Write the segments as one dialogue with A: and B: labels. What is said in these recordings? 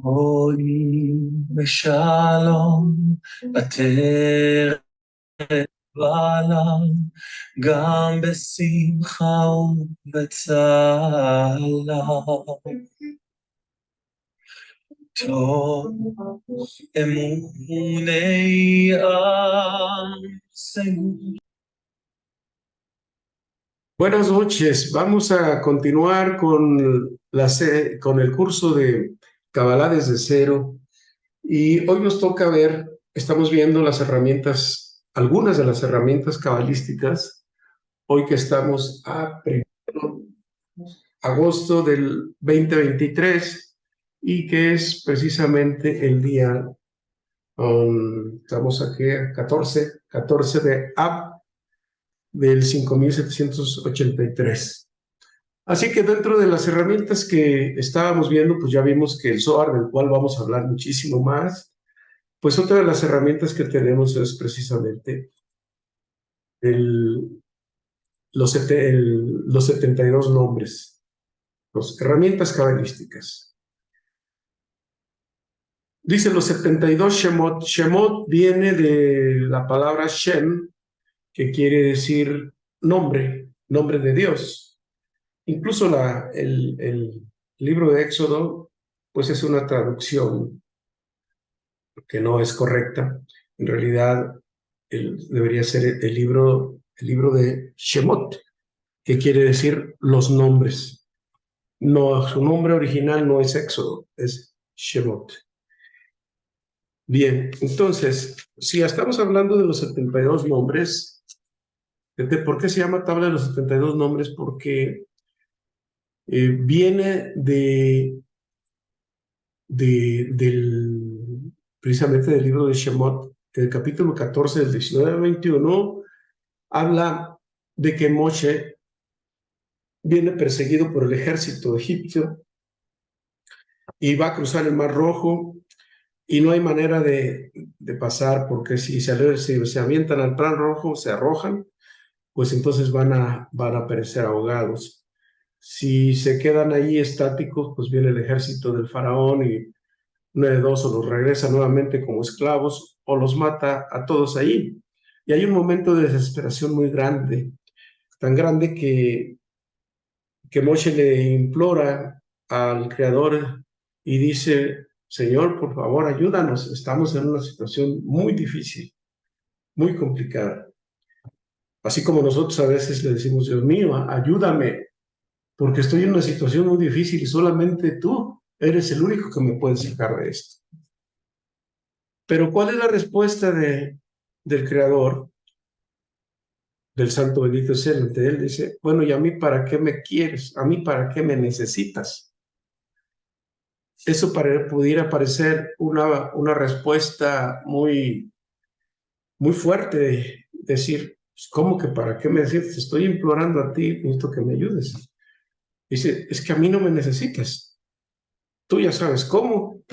A: Hoy בשלום עטרת בעלה, גם בשמחה ובצהלה. טוב אמוני עם.
B: Buenas noches, vamos a continuar con el curso de Kabbalah desde cero y hoy nos toca ver, estamos viendo las herramientas, algunas de las herramientas cabalísticas, hoy que estamos a 1 de agosto del 2023 y que es precisamente el día, estamos aquí a 14 de Ab del 5783. Así que dentro de las herramientas que estábamos viendo, pues ya vimos que el Zohar, del cual vamos a hablar muchísimo más, pues otra de las herramientas que tenemos es precisamente los 72 nombres, las herramientas cabalísticas. Dice los 72 Shemot. Shemot viene de la palabra Shem, que quiere decir nombre, nombre de Dios. Incluso el libro de Éxodo, pues es una traducción que no es correcta. En realidad, debería ser el libro de Shemot, que quiere decir los nombres. No, su nombre original no es Éxodo, es Shemot. Bien, entonces, si estamos hablando de los 72 nombres, ¿por qué se llama tabla de los 72 nombres? Porque viene precisamente del libro de Shemot, el capítulo 14, del 19 al 21, habla de que Moshe viene perseguido por el ejército egipcio y va a cruzar el Mar Rojo y no hay manera de pasar porque si se avientan al Mar Rojo, se arrojan, pues entonces van a perecer ahogados. Si se quedan ahí estáticos, pues viene el ejército del faraón y uno de dos, o los regresa nuevamente como esclavos o los mata a todos ahí. Y hay un momento de desesperación muy grande, tan grande que Moshe le implora al Creador y dice: Señor, por favor, ayúdanos, estamos en una situación muy difícil, muy complicada. Así como nosotros a veces le decimos: Dios mío, ayúdame, porque estoy en una situación muy difícil y solamente tú eres el único que me puedes sacar de esto. Pero ¿cuál es la respuesta del Creador, del Santo Bendito sea el de él? Dice: bueno, ¿y a mí para qué me quieres? ¿A mí para qué me necesitas? Eso pudiera parecer una respuesta muy, muy fuerte, decir: ¿cómo que para qué me necesitas? Estoy implorando a ti, necesito que me ayudes. Dice: es que a mí no me necesitas. Tú ya sabes cómo.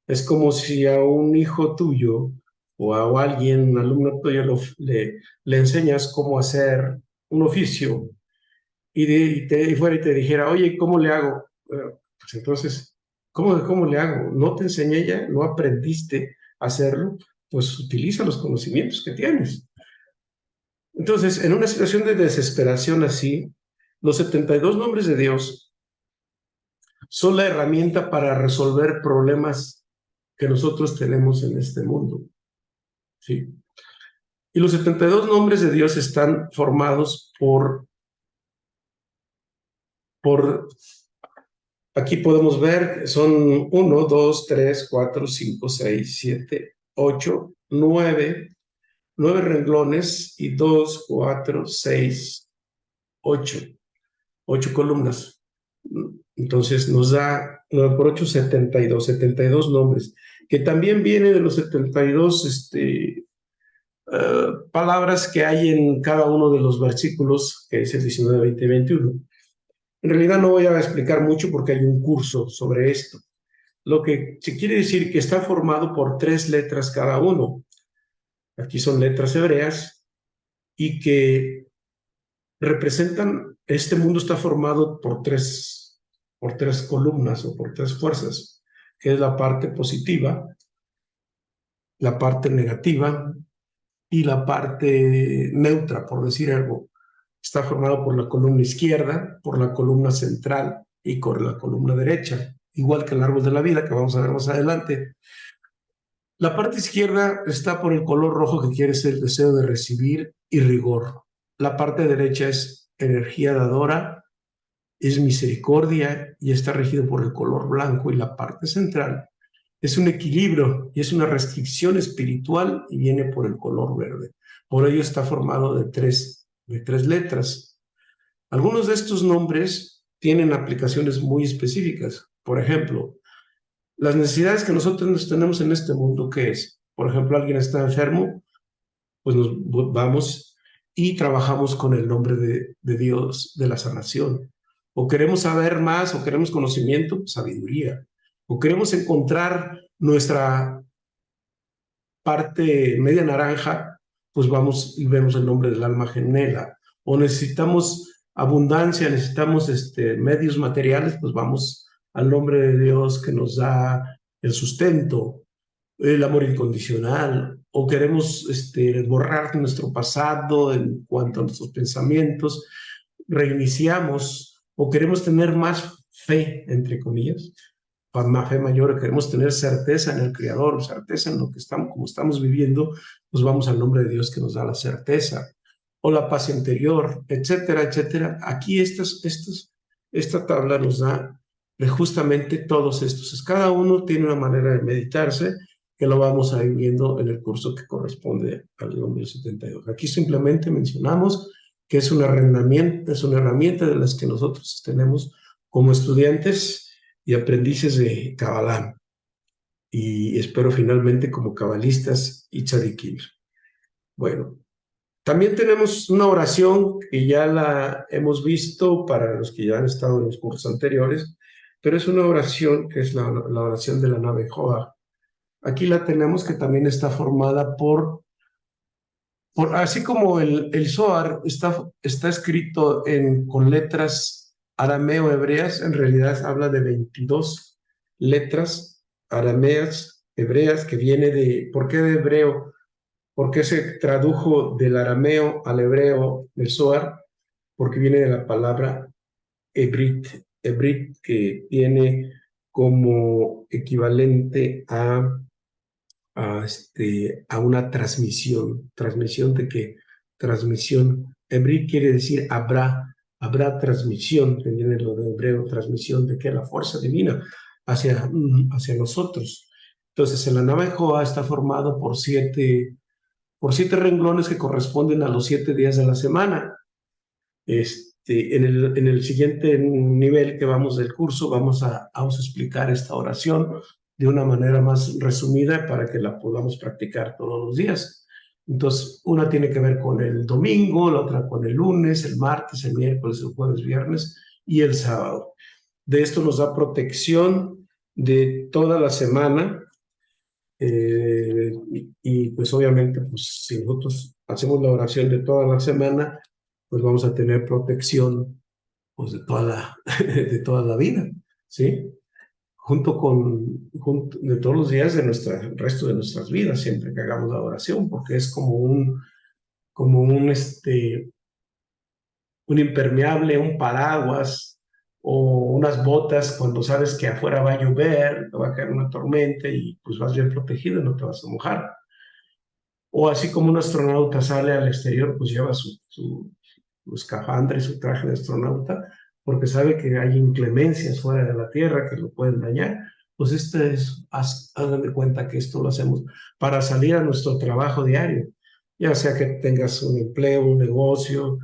B: Es como si a un hijo tuyo o a alguien, un alumno tuyo, le enseñas cómo hacer un oficio y fuera y te dijera: oye, ¿cómo le hago? Pues entonces, ¿cómo le hago? No te enseñé ya, no aprendiste a hacerlo, pues utiliza los conocimientos que tienes. Entonces, en una situación de desesperación así, los 72 nombres de Dios son la herramienta para resolver problemas que nosotros tenemos en este mundo. ¿Sí? Y los 72 nombres de Dios están formados aquí podemos ver, son 1, 2, 3, 4, 5, 6, 7, 8, 9 renglones y 2, 4, 6, 8 columnas. Entonces nos da 9 por 8, 72 nombres, que también viene de los 72 palabras que hay en cada uno de los versículos, que es el 19, 20 y 21. En realidad no voy a explicar mucho porque hay un curso sobre esto. Lo que se quiere decir que está formado por 3 letras cada uno. Aquí son letras hebreas y que representan, este mundo está formado por tres columnas o por 3 fuerzas. que es la parte positiva, la parte negativa y la parte neutra, por decir algo. Está formado por la columna izquierda, por la columna central y por la columna derecha, igual que el árbol de la vida, que vamos a ver más adelante. La parte izquierda está por el color rojo, que quiere ser el deseo de recibir y rigor. La parte derecha es energía dadora, es misericordia y está regido por el color blanco. Y la parte central es un equilibrio y es una restricción espiritual y viene por el color verde. Por ello está formado de tres letras. Algunos de estos nombres tienen aplicaciones muy específicas. Por ejemplo, las necesidades que nosotros tenemos en este mundo, ¿qué es? Por ejemplo, alguien está enfermo, pues nos vamos y trabajamos con el nombre de Dios de la sanación. O queremos saber más, o queremos conocimiento, sabiduría. O queremos encontrar nuestra parte media naranja, pues vamos y vemos el nombre del alma gemela. O necesitamos abundancia, necesitamos medios materiales, pues vamos al nombre de Dios que nos da el sustento, el amor incondicional. O queremos borrar nuestro pasado en cuanto a nuestros pensamientos, reiniciamos. O queremos tener más fe, entre comillas, más fe mayor, queremos tener certeza en el Creador, certeza en lo que estamos, como estamos viviendo, pues vamos al nombre de Dios que nos da la certeza, o la paz interior, etcétera, etcétera. Aquí esta tabla nos da de justamente todos estos. Cada uno tiene una manera de meditarse, que lo vamos a ir viendo en el curso que corresponde al número 72. Aquí simplemente mencionamos que es una herramienta de las que nosotros tenemos como estudiantes y aprendices de Kabbalah, y espero finalmente como cabalistas y tzadikim. Bueno, también tenemos una oración que ya la hemos visto para los que ya han estado en los cursos anteriores, pero es una oración que es la oración de la nave Joah. Aquí la tenemos, que también está formada por así como el Zohar está escrito con letras arameo-hebreas, en realidad habla de 22 letras arameas, hebreas, que viene de, ¿por qué de hebreo? ¿Por qué se tradujo del arameo al hebreo del Zohar? Porque viene de la palabra hebrit, que tiene como equivalente a una transmisión. ¿Transmisión de qué? Transmisión. Hebrit quiere decir habrá transmisión, que viene lo de hebreo, transmisión de qué? La fuerza divina hacia nosotros. Entonces, el Navajo está formado por siete renglones que corresponden a los 7 días de la semana. En el siguiente nivel que vamos del curso vamos a explicar esta oración de una manera más resumida para que la podamos practicar todos los días. Entonces, una tiene que ver con el domingo, la otra con el lunes, el martes, el miércoles, el jueves, viernes y el sábado. De esto nos da protección de toda la semana, y pues obviamente, pues si nosotros hacemos la oración de toda la semana, pues vamos a tener protección, pues de de toda la vida, ¿sí? De todos los días de el resto de nuestras vidas, siempre que hagamos la oración, porque es como un impermeable, un paraguas o unas botas cuando sabes que afuera va a llover, te va a caer una tormenta y pues vas bien protegido y no te vas a mojar. O así como un astronauta sale al exterior, pues lleva su escafandra y su traje de astronauta, porque sabe que hay inclemencias fuera de la Tierra que lo pueden dañar. Pues hagan de cuenta que esto lo hacemos para salir a nuestro trabajo diario, ya sea que tengas un empleo, un negocio,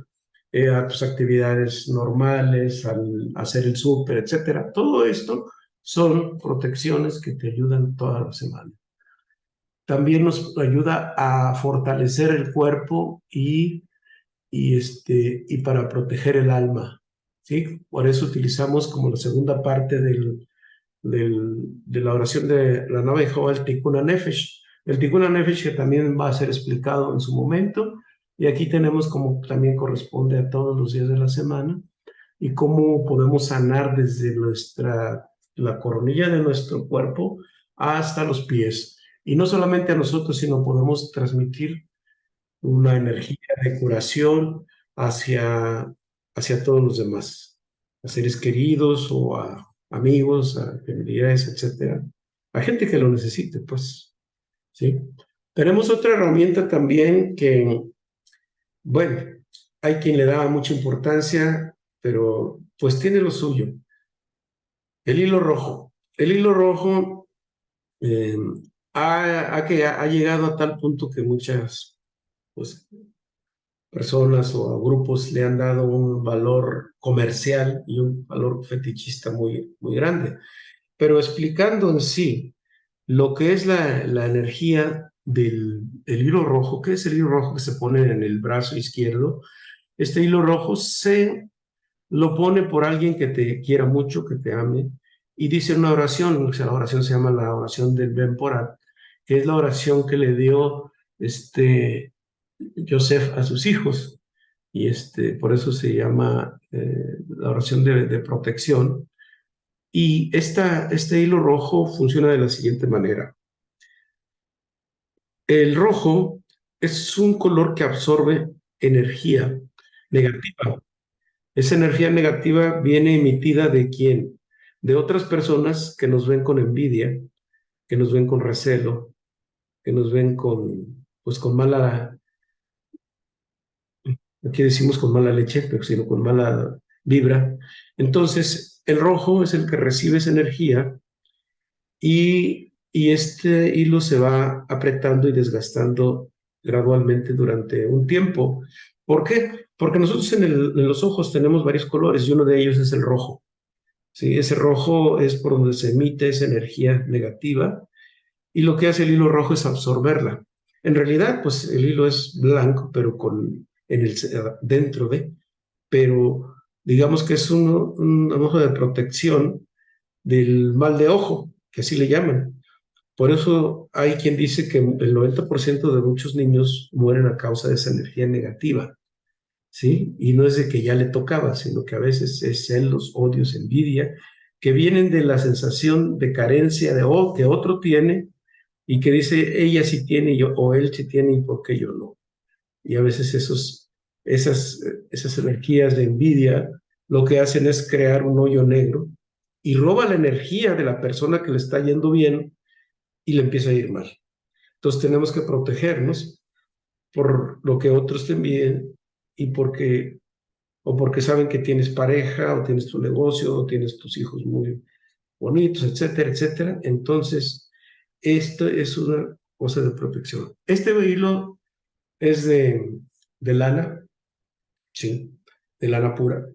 B: a tus actividades normales, al hacer el súper, etcétera. Todo esto son protecciones que te ayudan toda la semana. También nos ayuda a fortalecer el cuerpo y para proteger el alma, ¿sí? Por eso utilizamos como la segunda parte de la oración de la nave de Jehová, el Tikkun HaNefesh. El Tikkun HaNefesh, que también va a ser explicado en su momento, y aquí tenemos como también corresponde a todos los días de la semana, y cómo podemos sanar desde nuestra la coronilla de nuestro cuerpo hasta los pies. Y no solamente a nosotros, sino podemos transmitir una energía de curación hacia todos los demás, a seres queridos o a amigos, a familiares, etcétera, a gente que lo necesite, pues, ¿sí? Tenemos otra herramienta también que, bueno, hay quien le da mucha importancia, pero pues tiene lo suyo. El hilo rojo. El hilo rojo eh, ha llegado a tal punto que muchas, pues, personas o a grupos le han dado un valor comercial y un valor fetichista muy, muy grande. Pero explicando en sí lo que es la energía del hilo rojo, ¿qué es el hilo rojo que se pone en el brazo izquierdo? Este hilo rojo se lo pone por alguien que te quiera mucho, que te ame, y dice una oración, o sea, la oración se llama la oración del Ben Porat, que es la oración que le dio Joseph a sus hijos, y por eso se llama la oración de protección. Y este hilo rojo funciona de la siguiente manera. El rojo es un color que absorbe energía negativa. Esa energía negativa viene emitida ¿de quién? De otras personas que nos ven con envidia, que nos ven con recelo, que nos ven pues con mala, aquí decimos con mala leche, pero sino con mala vibra. Entonces, el rojo es el que recibe esa energía y este hilo se va apretando y desgastando gradualmente durante un tiempo. ¿Por qué? Porque nosotros en los ojos tenemos varios colores y uno de ellos es el rojo. ¿Sí? Ese rojo es por donde se emite esa energía negativa y lo que hace el hilo rojo es absorberla. En realidad, pues el hilo es blanco, pero dentro pero digamos que es un ojo de protección del mal de ojo, que así le llaman. Por eso hay quien dice que el 90% de muchos niños mueren a causa de esa energía negativa, ¿sí? Y no es de que ya le tocaba, sino que a veces es celos, odios, envidia, que vienen de la sensación de carencia que otro tiene y que dice ella sí tiene yo, o él sí tiene y por qué yo no. Y a veces esas energías de envidia lo que hacen es crear un hoyo negro y roba la energía de la persona que le está yendo bien y le empieza a ir mal. Entonces tenemos que protegernos por lo que otros te envíen y porque saben que tienes pareja o tienes tu negocio o tienes tus hijos muy bonitos, etcétera, etcétera. Entonces, esto es una cosa de protección. Este hilo es de lana, sí, de lana pura,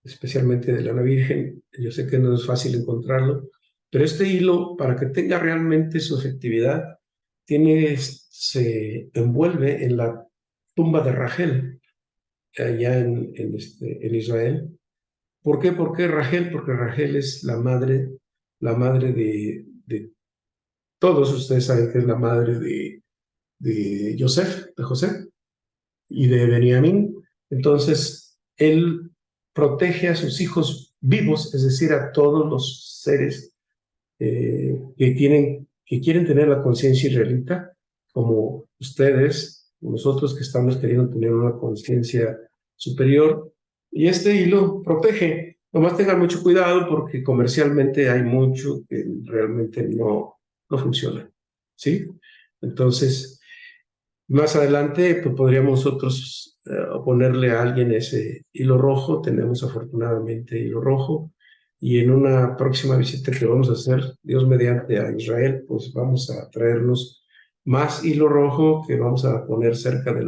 B: especialmente de lana virgen. Yo sé que no es fácil encontrarlo, pero este hilo, para que tenga realmente su efectividad, se envuelve en la tumba de Rachel, allá en Israel. ¿Por qué? ¿Por qué Rachel? Porque Rachel es la madre de todos ustedes saben que es la madre de José y de Benjamín. Entonces, él protege a sus hijos vivos, es decir, a todos los seres que quieren tener la conciencia israelita, como ustedes, nosotros que estamos queriendo tener una conciencia superior. Y este hilo protege. Nomás tengan mucho cuidado porque comercialmente hay mucho que realmente no funciona. ¿Sí? Entonces, más adelante pues, podríamos nosotros ponerle a alguien ese hilo rojo. Tenemos afortunadamente hilo rojo. Y en una próxima visita que vamos a hacer, Dios mediante, a Israel, pues vamos a traernos más hilo rojo que vamos a poner cerca de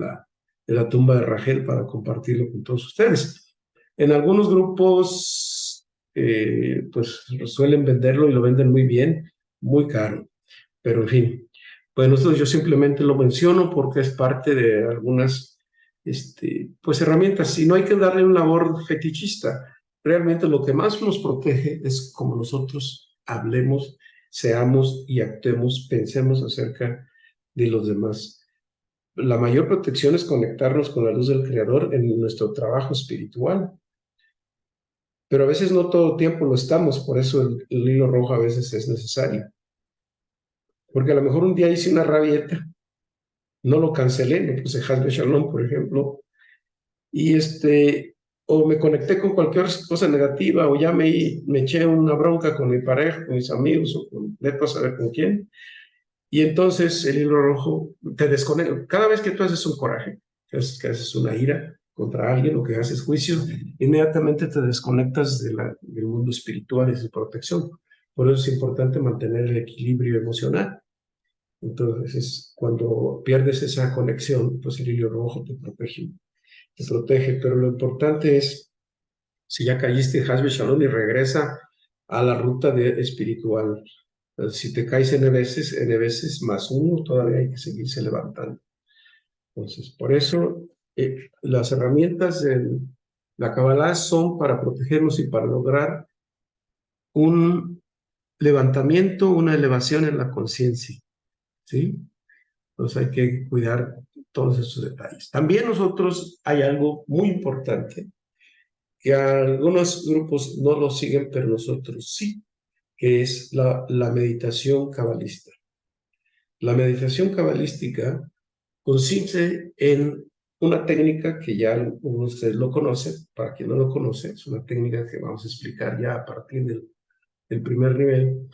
B: la tumba de Rachel para compartirlo con todos ustedes. En algunos grupos, pues suelen venderlo y lo venden muy bien, muy caro, pero en fin. Bueno, esto yo simplemente lo menciono porque es parte de algunas pues herramientas y no hay que darle un labor fetichista. Realmente lo que más nos protege es como nosotros hablemos, seamos y actuemos, pensemos acerca de los demás. La mayor protección es conectarnos con la luz del Creador en nuestro trabajo espiritual. pero a veces no todo el tiempo lo estamos, por eso el hilo rojo a veces es necesario. Porque a lo mejor un día hice una rabieta, no lo cancelé, no puse Hasbe Shalom, por ejemplo, y o me conecté con cualquier cosa negativa, o ya me eché una bronca con mi pareja, con mis amigos, o con, vete a saber con quién, y entonces el hilo rojo te desconecta. Cada vez que tú haces un coraje, que haces una ira contra alguien o que haces juicio, inmediatamente te desconectas del mundo espiritual y de su protección. Por eso es importante mantener el equilibrio emocional. Entonces, cuando pierdes esa conexión, pues el hilo rojo te protege. Pero lo importante es, si ya caíste, Hasbe Shalom y regresa a la ruta espiritual. Si te caes N veces más uno, todavía hay que seguirse levantando. Entonces, por eso las herramientas de la Kabbalah son para protegernos y para lograr un levantamiento, una elevación en la conciencia, ¿sí? Entonces hay que cuidar todos esos detalles. También nosotros hay algo muy importante que algunos grupos no lo siguen, pero nosotros sí, que es la meditación cabalista. La meditación cabalística consiste en una técnica que ya ustedes lo conocen, para quien no lo conoce, es una técnica que vamos a explicar ya a partir del primer nivel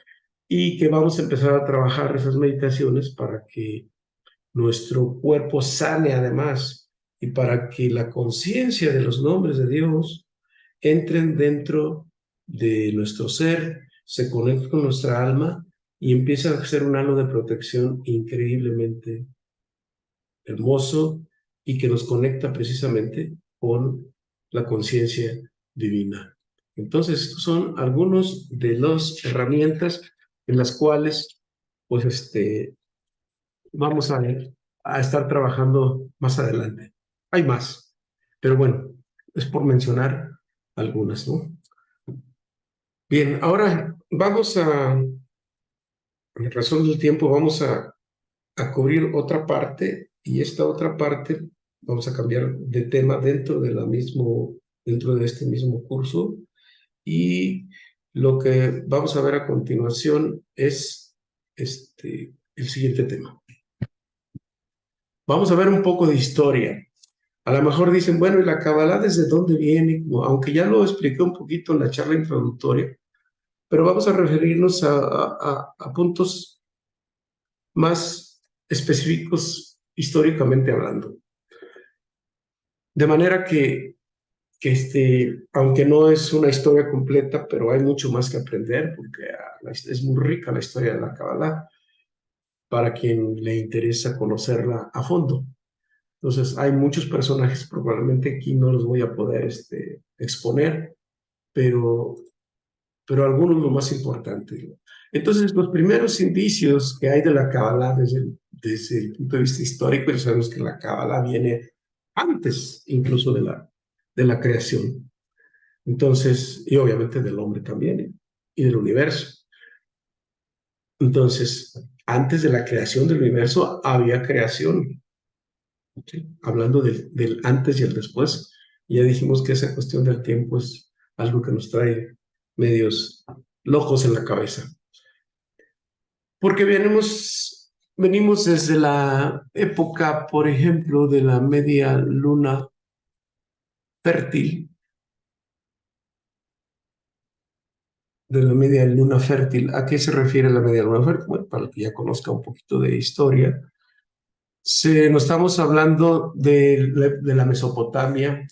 B: y que vamos a empezar a trabajar esas meditaciones para que nuestro cuerpo sane además y para que la conciencia de los nombres de Dios entren dentro de nuestro ser, se conecten con nuestra alma y empiezan a ser un halo de protección increíblemente hermoso y que nos conecta precisamente con la conciencia divina. Entonces, estos son algunos de las herramientas en las cuales, pues, vamos a estar trabajando más adelante. Hay más, pero bueno, es por mencionar algunas, ¿no? Bien, ahora vamos en razón del tiempo, vamos a cubrir otra parte y esta otra parte vamos a cambiar de tema dentro de este mismo curso y lo que vamos a ver a continuación es el siguiente tema. Vamos a ver un poco de historia. A lo mejor dicen, bueno, ¿y la Kabbalah desde dónde viene? Aunque ya lo expliqué un poquito en la charla introductoria, pero vamos a referirnos a puntos más específicos históricamente hablando. De manera que aunque no es una historia completa, pero hay mucho más que aprender, porque es muy rica la historia de la Kabbalah para quien le interesa conocerla a fondo. Entonces, hay muchos personajes, probablemente aquí no los voy a poder exponer, pero algunos lo más importante. Entonces, los primeros indicios que hay de la Kabbalah desde el punto de vista histórico, ya sabemos que la Kabbalah viene antes incluso de la creación. Entonces, y obviamente del hombre también, y del universo. Entonces, antes de la creación del universo había creación. ¿Sí? Hablando del antes y el después, ya dijimos que esa cuestión del tiempo es algo que nos trae medios locos en la cabeza. Porque venimos desde la época, por ejemplo, de la media luna fértil, de la media luna fértil. ¿A qué se refiere la media luna fértil? Bueno, para el que ya conozca un poquito de historia, nos estamos hablando de la Mesopotamia,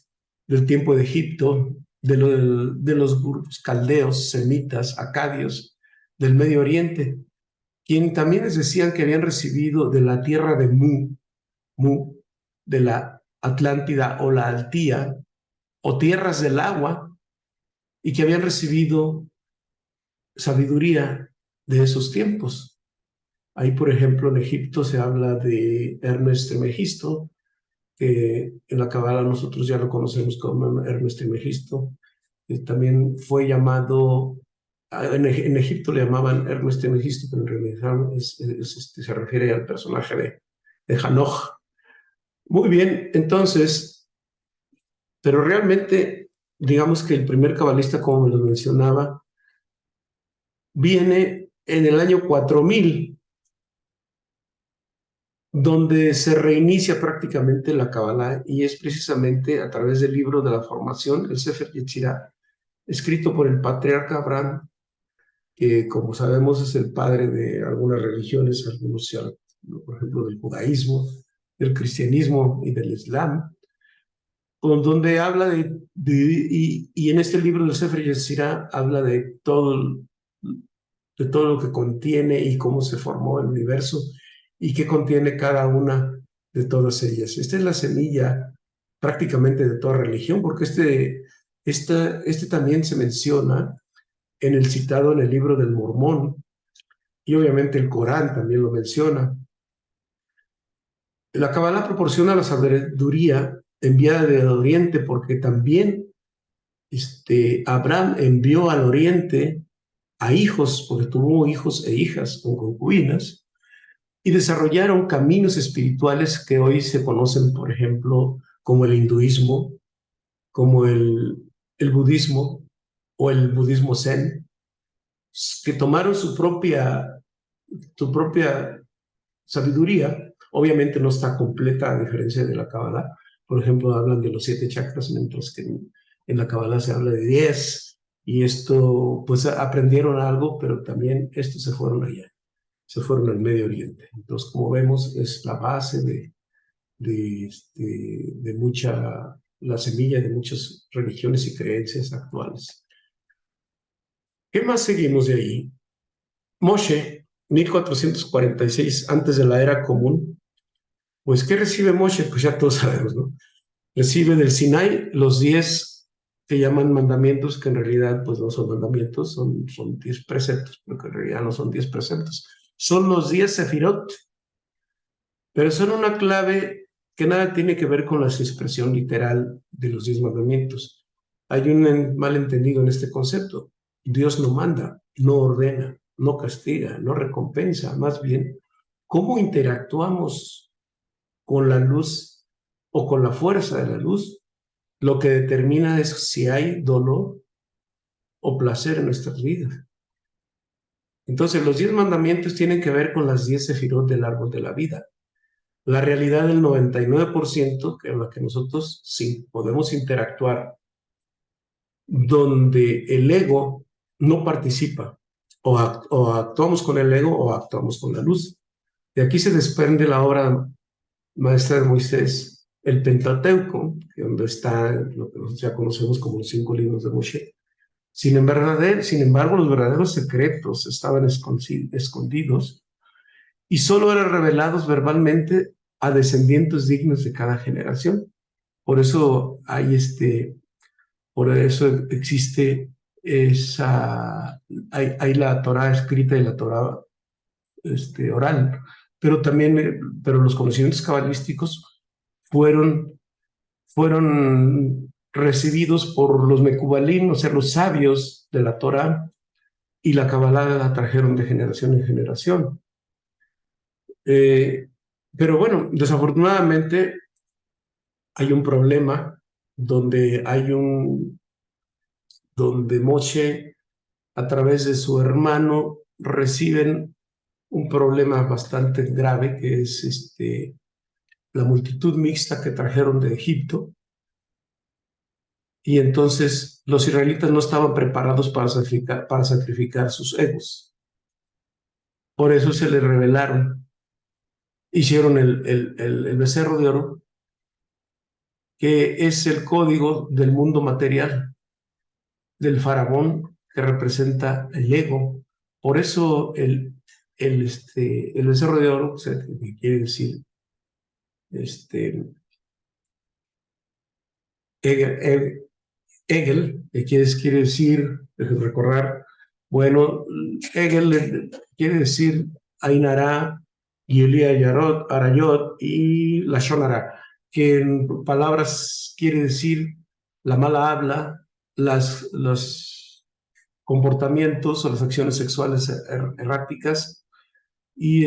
B: del tiempo de Egipto, de los grupos caldeos, semitas, acadios, del Medio Oriente, quien también les decían que habían recibido de la tierra de Mu, de la Atlántida o la Altía, o tierras del agua, y que habían recibido sabiduría de esos tiempos. Ahí, por ejemplo, en Egipto se habla de Hermes Trismegisto, que en la Kabbalah nosotros ya lo conocemos como Hermes Trismegisto. También fue llamado, en Egipto le llamaban Hermes Trismegisto, pero en realidad se refiere al personaje de Hanoch. Muy bien, entonces, pero realmente digamos que el primer cabalista, como me lo mencionaba, viene en el año 4000, donde se reinicia prácticamente la Kabbalah, y es precisamente a través del libro de la formación, el Sefer Yetzirah, escrito por el patriarca Abraham, que como sabemos es el padre de algunas religiones, algunos, por ejemplo, del judaísmo, del cristianismo y del islam, donde habla y en este libro del Sefer Yetzirah habla de todo lo que contiene y cómo se formó el universo y qué contiene cada una de todas ellas. Esta es la semilla prácticamente de toda religión, porque este también se menciona en el citado en el libro del Mormón, y obviamente el Corán también lo menciona. La Kabbalah proporciona la sabiduría enviada del Oriente, porque también Abraham envió al Oriente a hijos, porque tuvo hijos e hijas con concubinas, y desarrollaron caminos espirituales que hoy se conocen, por ejemplo, como el hinduismo, como el budismo o el budismo zen, que tomaron su propia sabiduría. Obviamente no está completa a diferencia de la Kabbalah. Por ejemplo, hablan de los 7 chakras, mientras que en la Kabbalah se habla de 10. Y esto, pues aprendieron algo, pero también estos se fueron allá, se fueron al Medio Oriente. Entonces, como vemos, es la base de la semilla de muchas religiones y creencias actuales. ¿Qué más seguimos de ahí? Moshe, 1446, antes de la era común. Pues, ¿qué recibe Moshe? Pues ya todos sabemos, ¿no? Recibe del Sinai los 10 que llaman mandamientos, que en realidad pues no son mandamientos, son 10 preceptos, pero que en realidad no son 10 preceptos. Son los 10 sefirot, pero son una clave que nada tiene que ver con la expresión literal de los 10 mandamientos. Hay un malentendido en este concepto. Dios no manda, no ordena, no castiga, no recompensa, más bien, ¿cómo interactuamos con la luz o con la fuerza de la luz? Lo que determina es si hay dolor o placer en nuestras vidas. Entonces, los 10 mandamientos tienen que ver con las 10 sefirot del árbol de la vida. La realidad del 99%, que en la que nosotros sí podemos interactuar, donde el ego no participa, o actuamos con el ego o actuamos con la luz. De aquí se desprende la obra maestra de Moisés, el Pentateuco, donde está lo que nosotros ya conocemos como los 5 libros de Moshe. Sin embargo, los verdaderos secretos estaban escondidos y solo eran revelados verbalmente a descendientes dignos de cada generación. Por eso existe hay la Torah escrita y la Torah oral, pero los conocimientos cabalísticos fueron recibidos por los Mekubalim, o sea, los sabios de la Torah, y la Kabbalah la trajeron de generación en generación. Pero bueno, desafortunadamente hay un problema donde donde Moshe, a través de su hermano, reciben un problema bastante grave, que es la multitud mixta que trajeron de Egipto. Y entonces los israelitas no estaban preparados para sacrificar sus egos. Por eso se les rebelaron. Hicieron el becerro de oro, que es el código del mundo material, del faraón, que representa el ego. Por eso el becerro de oro, o sea, que quiere decir Egel, que quiere decir, déjenme recordar, bueno, Egel quiere decir Ainara, Yelia Yarot, Arayot y Lashon Hara, que en palabras quiere decir la mala habla, los comportamientos o las acciones sexuales erráticas y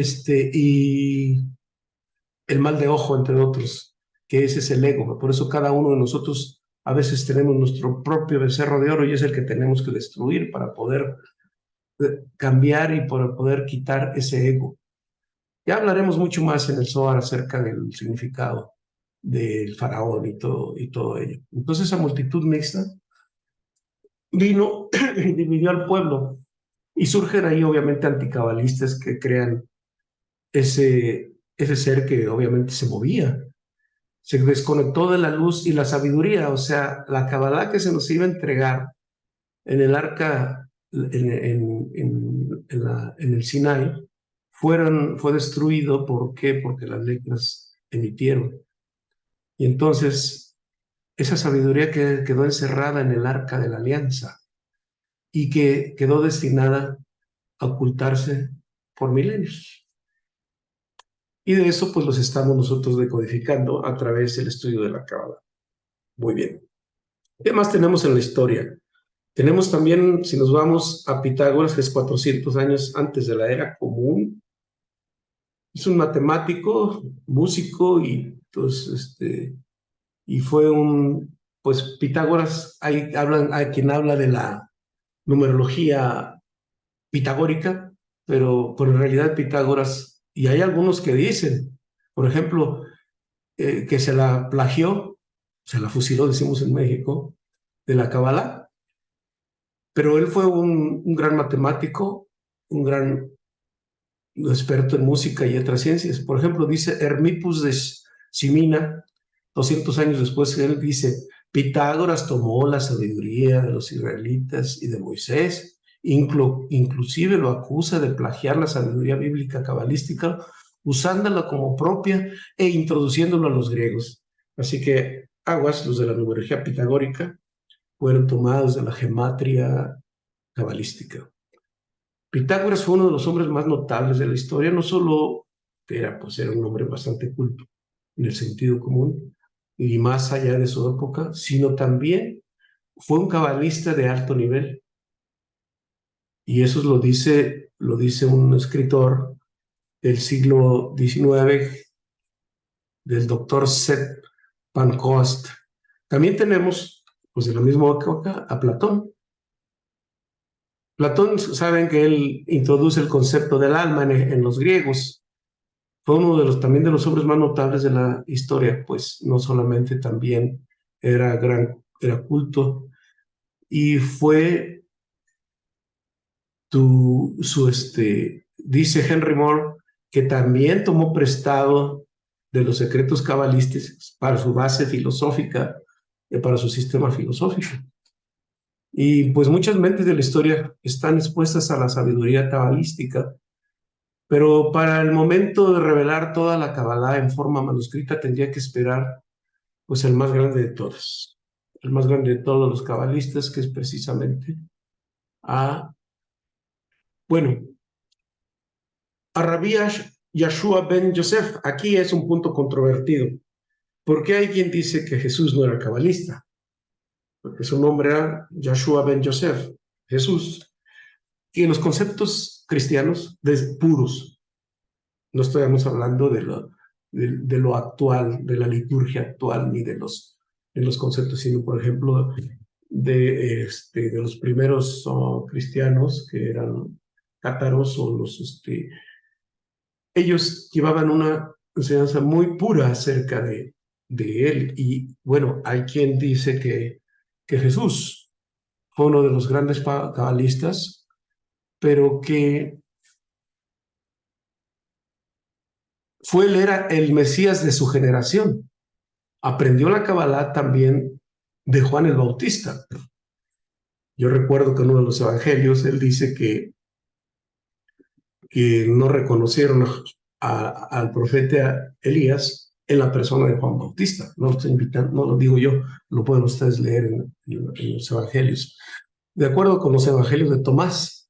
B: el mal de ojo, entre otros, que ese es el ego. Por eso cada uno de nosotros A veces tenemos nuestro propio becerro de oro y es el que tenemos que destruir para poder cambiar y para poder quitar ese ego. Ya hablaremos mucho más en el Zohar acerca del significado del faraón y todo ello. Entonces esa multitud mixta vino y dividió al pueblo y surgen ahí obviamente anticabalistas que crean ese ser que obviamente se movía, se desconectó de la luz y la sabiduría, o sea, la Kabbalah que se nos iba a entregar en el arca, en el Sinai, fue destruido. ¿Por qué? Porque las letras emitieron. Y entonces esa sabiduría que quedó encerrada en el arca de la alianza y que quedó destinada a ocultarse por milenios. Y de eso pues los estamos nosotros decodificando a través del estudio de la Cábala. Muy bien. ¿Qué más tenemos en la historia? Tenemos también, si nos vamos a Pitágoras, que es 400 años antes de la era común, es un matemático, músico y, pues, y fue pues Pitágoras, hay quien habla de la numerología pitagórica, pero en realidad Pitágoras, y hay algunos que dicen, por ejemplo, que se la plagió, se la fusiló, decimos en México, de la Kabbalah, pero él fue un gran matemático, un gran experto en música y otras ciencias. Por ejemplo, dice Hermipus de Simina, 200 años después, él dice, Pitágoras tomó la sabiduría de los israelitas y de Moisés, inclusive lo acusa de plagiar la sabiduría bíblica cabalística, usándola como propia e introduciéndola a los griegos. Así que aguas, los de la numerología pitagórica, fueron tomados de la gematria cabalística. Pitágoras fue uno de los hombres más notables de la historia, no solo pues era un hombre bastante culto en el sentido común y más allá de su época, sino también fue un cabalista de alto nivel. Y eso lo dice un escritor del siglo XIX, del doctor Seth Pancoast. También tenemos, pues de la misma época, a Platón. Platón, saben que él introduce el concepto del alma en los griegos. Fue uno también de los hombres más notables de la historia, pues no solamente también era culto, y fue dice Henry Moore que también tomó prestado de los secretos cabalísticos para su base filosófica y para su sistema filosófico. Y pues muchas mentes de la historia están expuestas a la sabiduría cabalística, pero para el momento de revelar toda la Kabbalah en forma manuscrita tendría que esperar pues el más grande de todos, el más grande de todos los cabalistas, que es precisamente bueno, a Rabbi Yeshua ben Yosef. Aquí es un punto controvertido, porque hay quien dice que Jesús no era cabalista, porque su nombre era Yeshua ben Yosef, Jesús. Y en los conceptos cristianos puros, no estamos hablando de lo actual, de la liturgia actual, ni de los conceptos, sino, por ejemplo, de los primeros cristianos que eran cátaros o ellos llevaban una enseñanza muy pura acerca de él. Y bueno, hay quien dice que Jesús fue uno de los grandes cabalistas, pero que él era el Mesías de su generación. Aprendió la Kabbalah también de Juan el Bautista. Yo recuerdo que en uno de los evangelios él dice que no reconocieron al profeta Elías en la persona de Juan Bautista. No lo estoy invitando, no lo digo yo, lo pueden ustedes leer en los evangelios. De acuerdo con los evangelios de Tomás,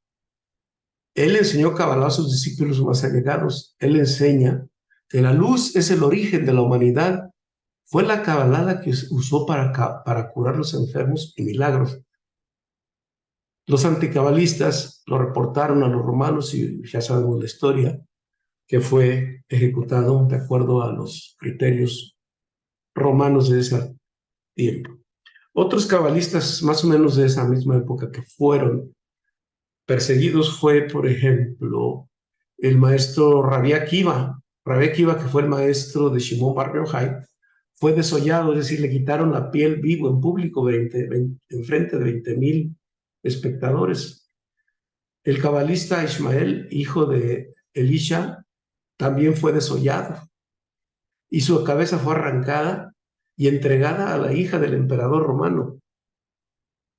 B: él enseñó Kabbalah a sus discípulos más allegados. Él enseña que la luz es el origen de la humanidad. Fue la Kabbalah la que usó para curar los enfermos y milagros. Los anticabalistas lo reportaron a los romanos y ya sabemos la historia, que fue ejecutado de acuerdo a los criterios romanos de ese tiempo. Otros cabalistas más o menos de esa misma época que fueron perseguidos fue, por ejemplo, el maestro Rabbi Akiva. Rabbi Akiva, que fue el maestro de Shimon Bar Yochai, fue desollado, es decir, le quitaron la piel vivo en público en frente de 20,000 espectadores. El cabalista Ismael, hijo de Elisha, también fue desollado y su cabeza fue arrancada y entregada a la hija del emperador romano,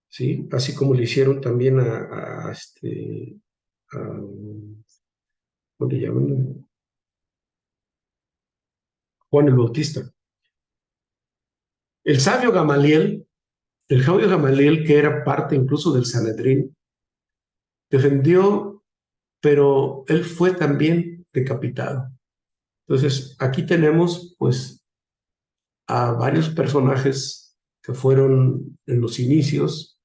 B: ¿sí? Así como le hicieron también ¿cómo le llaman? Juan el Bautista. El sabio Gamaliel, el sabio Gamaliel, que era parte incluso del Sanedrín, defendió, pero él fue también decapitado. Entonces, aquí tenemos pues a varios personajes que fueron en los inicios,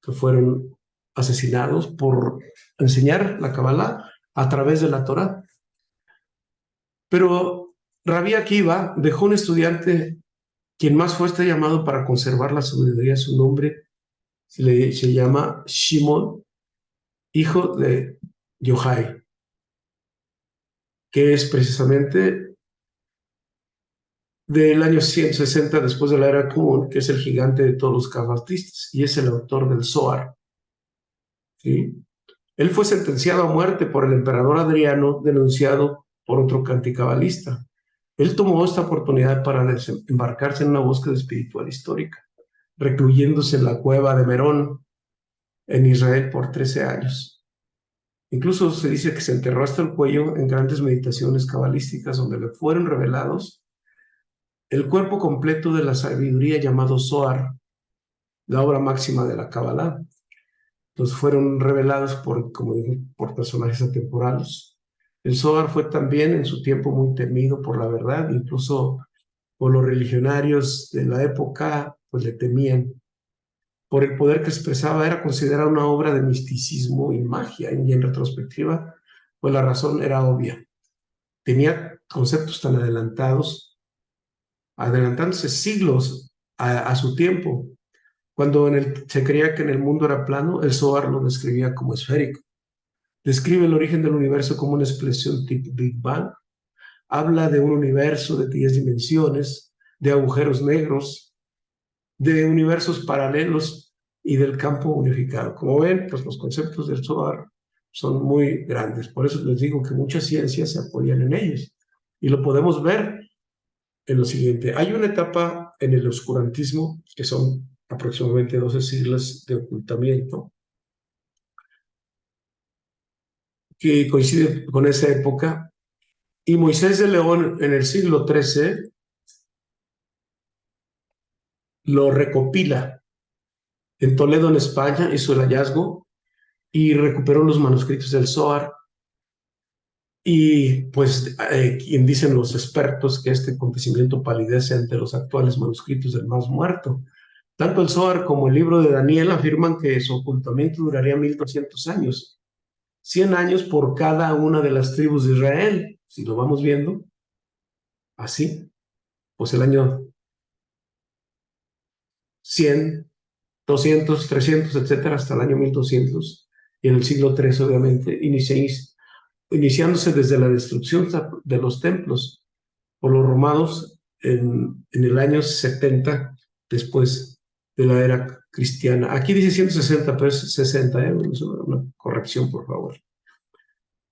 B: que fueron asesinados por enseñar la Kabbalah a través de la Torá. Pero Rabbi Akiva dejó un estudiante quien más fue llamado para conservar la sabiduría. Su nombre se llama Shimon, hijo de Yochai, que es precisamente del año 160 después de la era común, que es el gigante de todos los cabalistas y es el autor del Zohar, ¿sí? Él fue sentenciado a muerte por el emperador Adriano, denunciado por otro anticabalista. Él tomó esta oportunidad para embarcarse en una búsqueda espiritual histórica, recluyéndose en la cueva de Merón, en Israel, por 13 años. Incluso se dice que se enterró hasta el cuello en grandes meditaciones cabalísticas donde le fueron revelados el cuerpo completo de la sabiduría llamado Zohar, la obra máxima de la Kabbalah. Entonces fueron revelados por, como dije, por personajes atemporales. El Zohar fue también en su tiempo muy temido por la verdad, incluso por los religionarios de la época, pues le temían. Por el poder que expresaba, era considerada una obra de misticismo y magia, y en retrospectiva, pues la razón era obvia. Tenía conceptos tan adelantándose siglos a su tiempo. Cuando se creía que en el mundo era plano, el Zohar lo describía como esférico. Describe el origen del universo como una explosión tipo Big Bang. Habla de un universo de 10 dimensiones, de agujeros negros, de universos paralelos y del campo unificado. Como ven, pues los conceptos del Zohar son muy grandes. Por eso les digo que muchas ciencias se apoyan en ellos. Y lo podemos ver en lo siguiente. Hay una etapa en el oscurantismo, que son aproximadamente 12 siglos de ocultamiento, que coincide con esa época, y Moisés de León en el siglo XIII lo recopila. En Toledo, en España, hizo el hallazgo y recuperó los manuscritos del Zohar. Y pues, quien dicen los expertos que este acontecimiento palidece ante los actuales manuscritos del más muerto. Tanto el Zohar como el libro de Daniel afirman que su ocultamiento duraría 1200 años, 100 años por cada una de las tribus de Israel. Si lo vamos viendo así, pues el año 100, 200, 300, etcétera, hasta el año 1200, y en el siglo III, obviamente, iniciándose desde la destrucción de los templos por los romanos en el año 70 después de la era cristiana. Aquí dice 160, pero es 60, una corrección, por favor.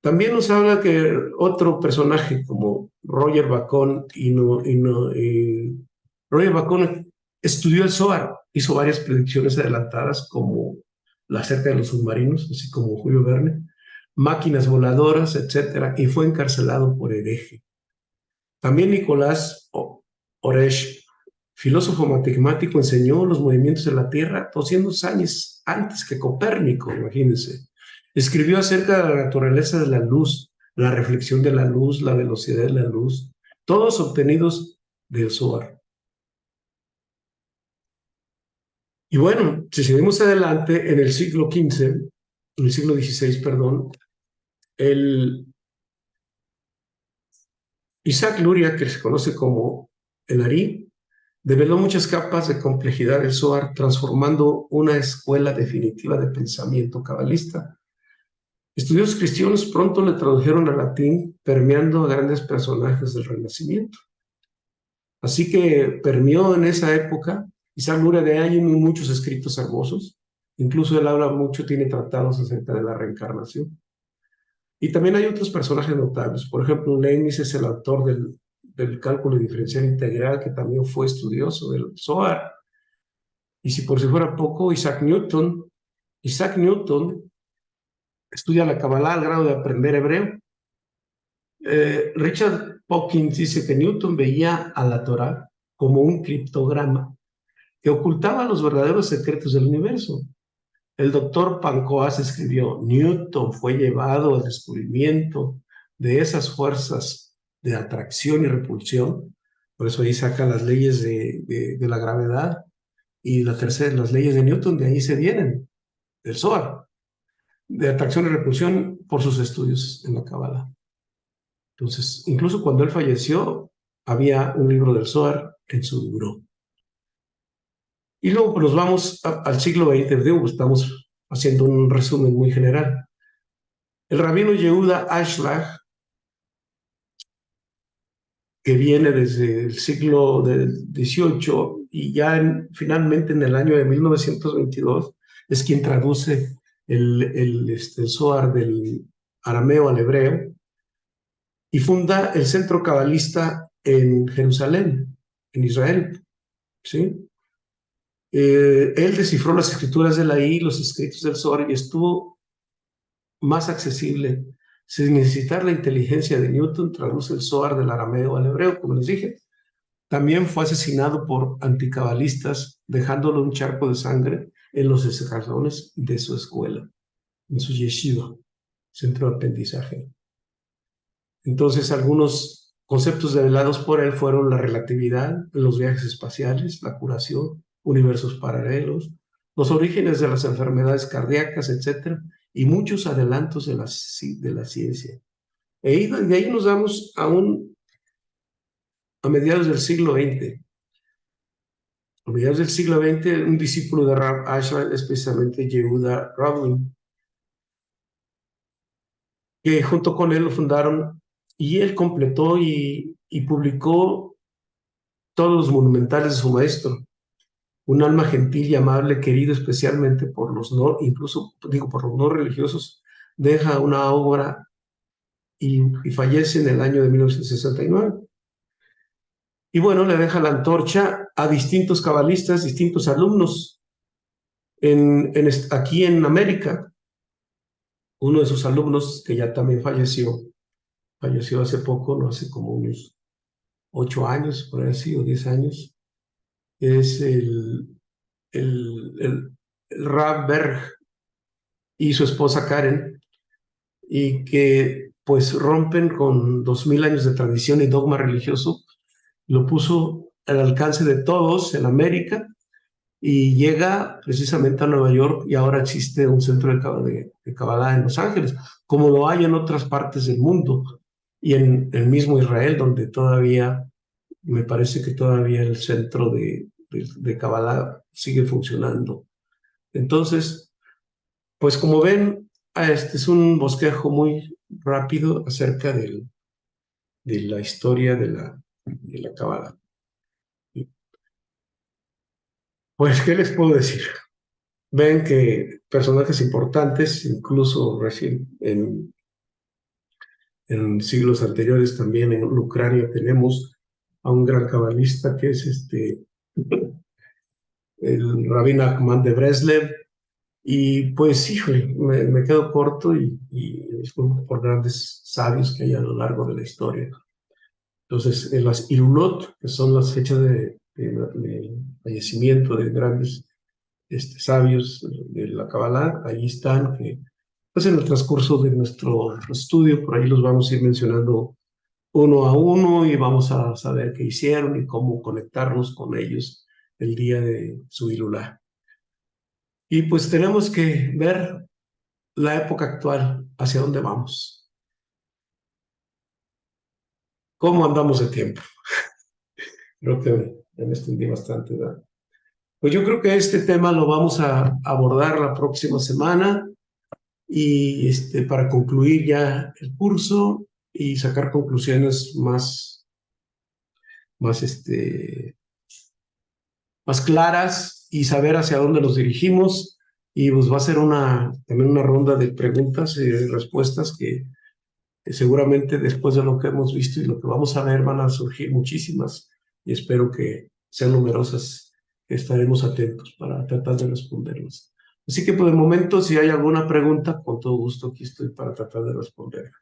B: También nos habla que otro personaje como Roger Bacon Roger Bacon estudió el Zohar, hizo varias predicciones adelantadas como la acerca de los submarinos, así como Julio Verne, máquinas voladoras, etcétera, y fue encarcelado por hereje. También Nicolás Oresh, filósofo matemático, enseñó los movimientos de la Tierra 200 años antes que Copérnico, imagínense. Escribió acerca de la naturaleza de la luz, la reflexión de la luz, la velocidad de la luz, todos obtenidos del Zohar. Y bueno, si seguimos adelante, en el siglo XV, en el siglo XVI, perdón, el Isaac Luria, que se conoce como el Ari, Develó muchas capas de complejidad del Zohar, transformando una escuela definitiva de pensamiento cabalista. Estudiosos cristianos pronto le tradujeron al latín, permeando a grandes personajes del Renacimiento. Así que permeó en esa época, Isaac Luria de hay muchos escritos hermosos, incluso él habla mucho, tiene tratados acerca de la reencarnación. Y también hay otros personajes notables, por ejemplo, Leibniz es el autor del cálculo diferencial integral, que también fue estudioso del Zohar. Y si fuera poco, Isaac Newton estudia la Kabbalah al grado de aprender hebreo. Richard Dawkins dice que Newton veía a la Torá como un criptograma que ocultaba los verdaderos secretos del universo. El doctor Pancoas escribió: Newton fue llevado al descubrimiento de esas fuerzas de atracción y repulsión. Por eso ahí saca las leyes de la gravedad y las leyes de Newton, de ahí se vienen, del Zohar, de atracción y repulsión, por sus estudios en la Kabbalah. Entonces, incluso cuando él falleció, había un libro del Zohar en su buró. Y luego pues, nos vamos al siglo XX, estamos haciendo un resumen muy general. El rabino Yehuda Ashlag, que viene desde el siglo XVIII y ya finalmente en el año de 1922, es quien traduce el Zohar del arameo al hebreo y funda el centro cabalista en Jerusalén, en Israel, ¿sí? Él descifró las escrituras de la I, los escritos del Zohar, y estuvo más accesible. Sin necesitar la inteligencia de Newton, traduce el Zohar del arameo al hebreo, como les dije. También fue asesinado por anticabalistas, dejándolo un charco de sangre en los escalones de su escuela, en su yeshiva, centro de aprendizaje. Entonces, algunos conceptos develados por él fueron la relatividad, los viajes espaciales, la curación, universos paralelos, los orígenes de las enfermedades cardíacas, etc., y muchos adelantos de la ciencia. De ahí nos vamos a mediados del siglo XX. A mediados del siglo XX, un discípulo de Rav Ashlag, especialmente Yehuda Ravlin, que junto con él lo fundaron, y él completó y publicó todos los monumentales de su maestro. Un alma gentil y amable, querido especialmente por los no, incluso digo por los no religiosos, deja una obra y fallece en el año de 1969. Y bueno, le deja la antorcha a distintos cabalistas, distintos alumnos aquí en América. Uno de sus alumnos, que ya también falleció hace poco, no hace como unos 8 años, por así, o 10 años, es el Rav Berg y su esposa Karen, y que pues rompen con 2000 años de tradición y dogma religioso, lo puso al alcance de todos en América y llega precisamente a Nueva York, y ahora existe un centro de Kabbalah en Los Ángeles, como lo hay en otras partes del mundo y en el mismo Israel, donde todavía, me parece que todavía el centro de Kabbalah sigue funcionando. Entonces, pues como ven, este es un bosquejo muy rápido acerca de la historia de la Kabbalah. Pues, ¿qué les puedo decir? Ven que personajes importantes, incluso recién en siglos anteriores, también en Ucrania tenemos a un gran cabalista que es el Rabbi Nachman de Breslev. Y pues, híjole, me quedo corto y disculpo por grandes sabios que hay a lo largo de la historia. Entonces, en las Irulot, que son las fechas de fallecimiento de grandes sabios de la Kabbalah, ahí están, que pues en el transcurso de nuestro estudio, por ahí los vamos a ir mencionando uno a uno y vamos a saber qué hicieron y cómo conectarnos con ellos el día de su Ilulá. Y pues tenemos que ver la época actual, hacia dónde vamos, cómo andamos de tiempo. Creo que Ya me extendí bastante, ¿verdad? Pues yo creo que este tema lo vamos a abordar la próxima semana y para concluir ya el curso y sacar conclusiones más, más claras y saber hacia dónde nos dirigimos. Y pues va a ser también una ronda de preguntas y de respuestas que seguramente después de lo que hemos visto y lo que vamos a ver van a surgir muchísimas y espero que sean numerosas. Estaremos atentos para tratar de responderlas. Así que por el momento, si hay alguna pregunta, con todo gusto aquí estoy para tratar de responder.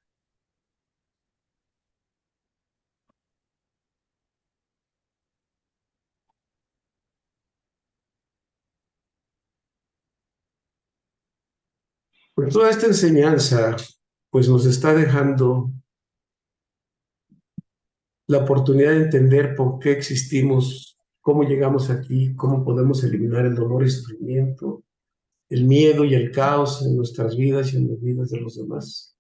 B: Pues toda esta enseñanza pues nos está dejando la oportunidad de entender por qué existimos, cómo llegamos aquí, cómo podemos eliminar el dolor y sufrimiento, el miedo y el caos en nuestras vidas y en las vidas de los demás.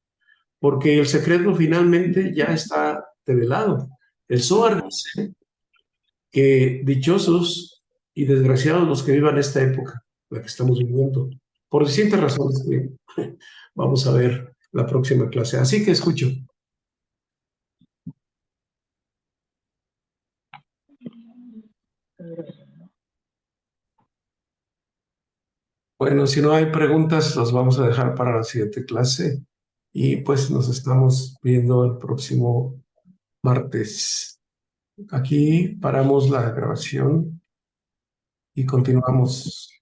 B: Porque el secreto finalmente ya está revelado. El Zohar dice que dichosos y desgraciados los que vivan esta época, la que estamos viviendo, por distintas razones que vamos a ver la próxima clase. Así que escucho. Bueno, si no hay preguntas, las vamos a dejar para la siguiente clase y pues nos estamos viendo el próximo martes. Aquí paramos la grabación y continuamos.